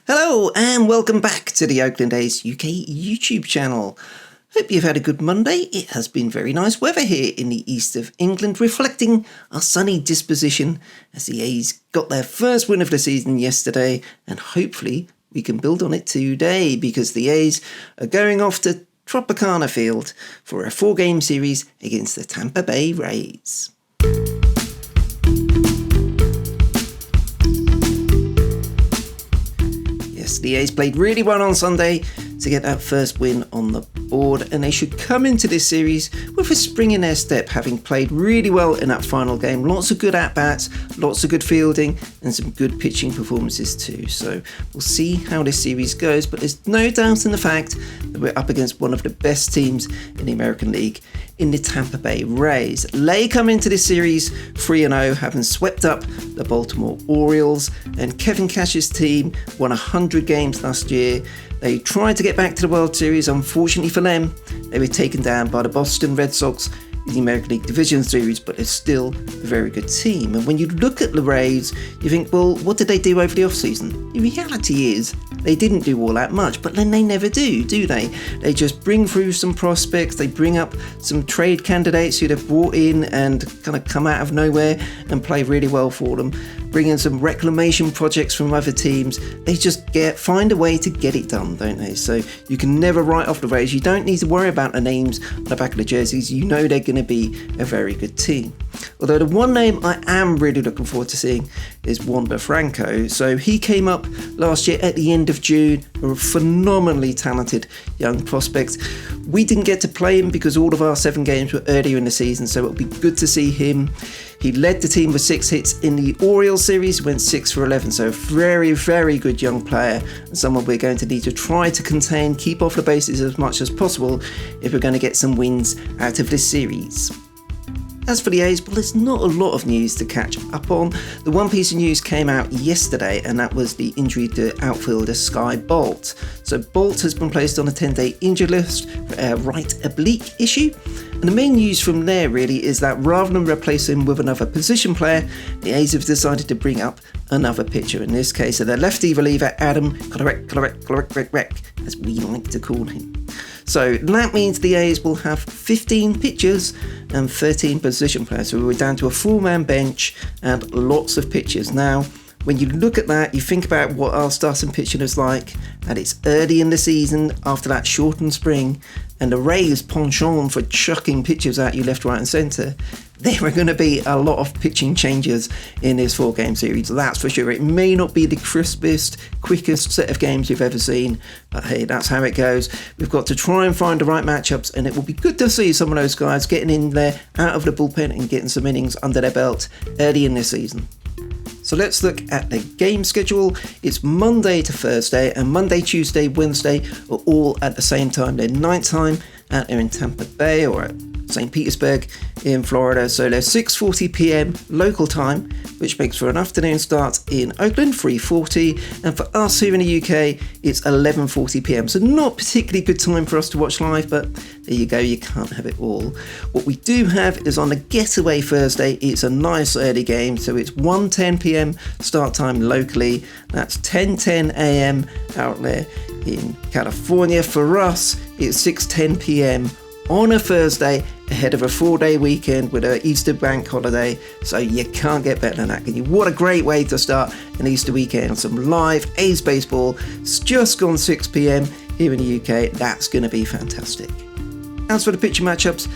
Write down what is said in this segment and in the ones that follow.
Hello and welcome back to the Oakland A's UK YouTube channel. Hope you've had a good Monday. It has been very nice weather here in the east of England, reflecting our sunny disposition as the A's got their first win of the season yesterday, and hopefully we can build on it today because the A's are going off to Tropicana Field for a 4-game series against the Tampa Bay Rays. Yes, the A's played really well on Sunday to get that first win on the board, and they should come into this series with a spring in their step, having played really well in that final game. Lots of good at-bats, lots of good fielding, and some good pitching performances too. So we'll see how this series goes, but there's no doubt in the fact that we're up against one of the best teams in the American League in the Tampa Bay Rays. They come into this series 3-0, having swept up the Baltimore Orioles, and Kevin Cash's team won 100 games last year. They tried to get back to the World Series. Unfortunately for them, they were taken down by the Boston Red Sox in the American League Division Series, but they're still a very good team. And when you look at the Rays, you think, well, what did they do over the offseason? The reality is they didn't do all that much, but then they never do they? They just bring through some prospects, they bring up some trade candidates who they've brought in and kind of come out of nowhere and play really well for them. Bring in some reclamation projects from other teams. They just find a way to get it done, don't they? So you can never write off the Rays. You don't need to worry about the names on the back of the jerseys. You know they're going to be a very good team. Although the one name I am really looking forward to seeing is Wander Franco. So he came up last year at the end of June, a phenomenally talented young prospect. We didn't get to play him because all of our 7 games were earlier in the season, so it'll be good to see him. He led the team with 6 hits in the Orioles series, went 6 for 11, so a very, very good young player, and someone we're going to need to try to contain, keep off the bases as much as possible if we're going to get some wins out of this series. As for the A's, well, there's not a lot of news to catch up on. The one piece of news came out yesterday, and that was the injury to outfielder Skye Bolt. So Bolt has been placed on a 10-day injured list for a right oblique issue. And the main news from there really is that rather than replace him with another position player, the A's have decided to bring up another pitcher. In this case, their lefty reliever Adam Kolarek, as we like to call him. So that means the A's will have 15 pitchers and 13 position players. So we're down to a 4-man bench and lots of pitchers. Now, when you look at that, you think about what our starting pitching is like, and it's early in the season after that shortened spring, and the Rays' penchant for chucking pitchers at you left, right and centre. There are going to be a lot of pitching changes in this 4-game series, that's for sure. It may not be the crispest, quickest set of games you've ever seen, but hey, that's how it goes. We've got to try and find the right matchups, and it will be good to see some of those guys getting in there out of the bullpen and getting some innings under their belt early in this season. So let's look at the game schedule. It's Monday to Thursday, and Monday, Tuesday, Wednesday are all at the same time. They're night time out there in Tampa Bay or at St. Petersburg in Florida. So they're 6:40 p.m. local time, which makes for an afternoon start in Oakland, 3:40. And for us here in the UK, it's 11:40 p.m. So not particularly good time for us to watch live, but there you go, you can't have it all. What we do have is on the getaway Thursday, it's a nice early game. So it's 1:10 p.m. start time locally. That's 10:10 a.m. out there in California. For us, it's 6:10 p.m. on a Thursday ahead of a 4-day weekend with an Easter bank holiday. So you can't get better than that, can you? What a great way to start an Easter weekend. Some live A's baseball. It's just gone 6 p.m. here in the UK. That's going to be fantastic. As for the pitching matchups,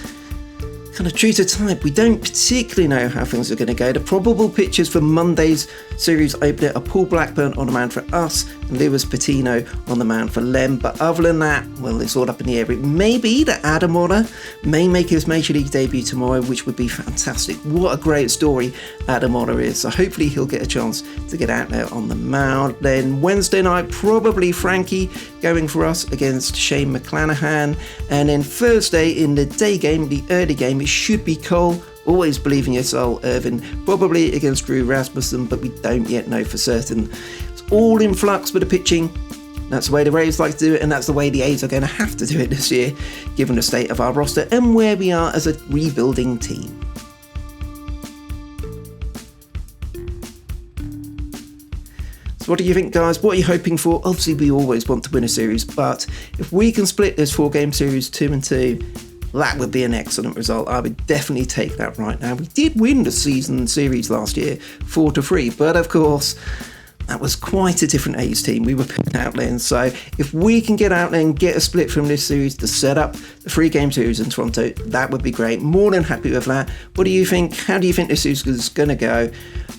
kind of true to type, we don't particularly know how things are going to go. The probable pitchers for Monday's series opener are Paul Blackburn on the mound for us and Lewis Patino on the mound for them. But other than that, well, it's all up in the air. It may be that Adam Otter may make his Major League debut tomorrow, which would be fantastic. What a great story Adam Otter is. So hopefully he'll get a chance to get out there on the mound. Then Wednesday night, probably Frankie going for us against Shane McClanahan. And then Thursday in the day game, the early game, it should be Cole. Always believe in your soul, Irvin. Probably against Drew Rasmussen, but we don't yet know for certain. It's all in flux with the pitching. That's the way the Rays like to do it, and that's the way the A's are going to have to do it this year, given the state of our roster and where we are as a rebuilding team. So what do you think, guys? What are you hoping for? Obviously, we always want to win a series, but if we can split this 4-game series 2-2, that would be an excellent result. I would definitely take that right now. We did win the season series last year, 4-3, but of course, that was quite a different A's team we were putting out there. So if we can get out there and get a split from this series to set up the 3-game series in Toronto, that would be great. More than happy with that. What do you think? How do you think this series is going to go?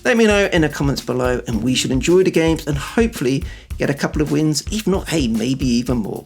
Let me know in the comments below, and we should enjoy the games and hopefully get a couple of wins, if not, hey, maybe even more.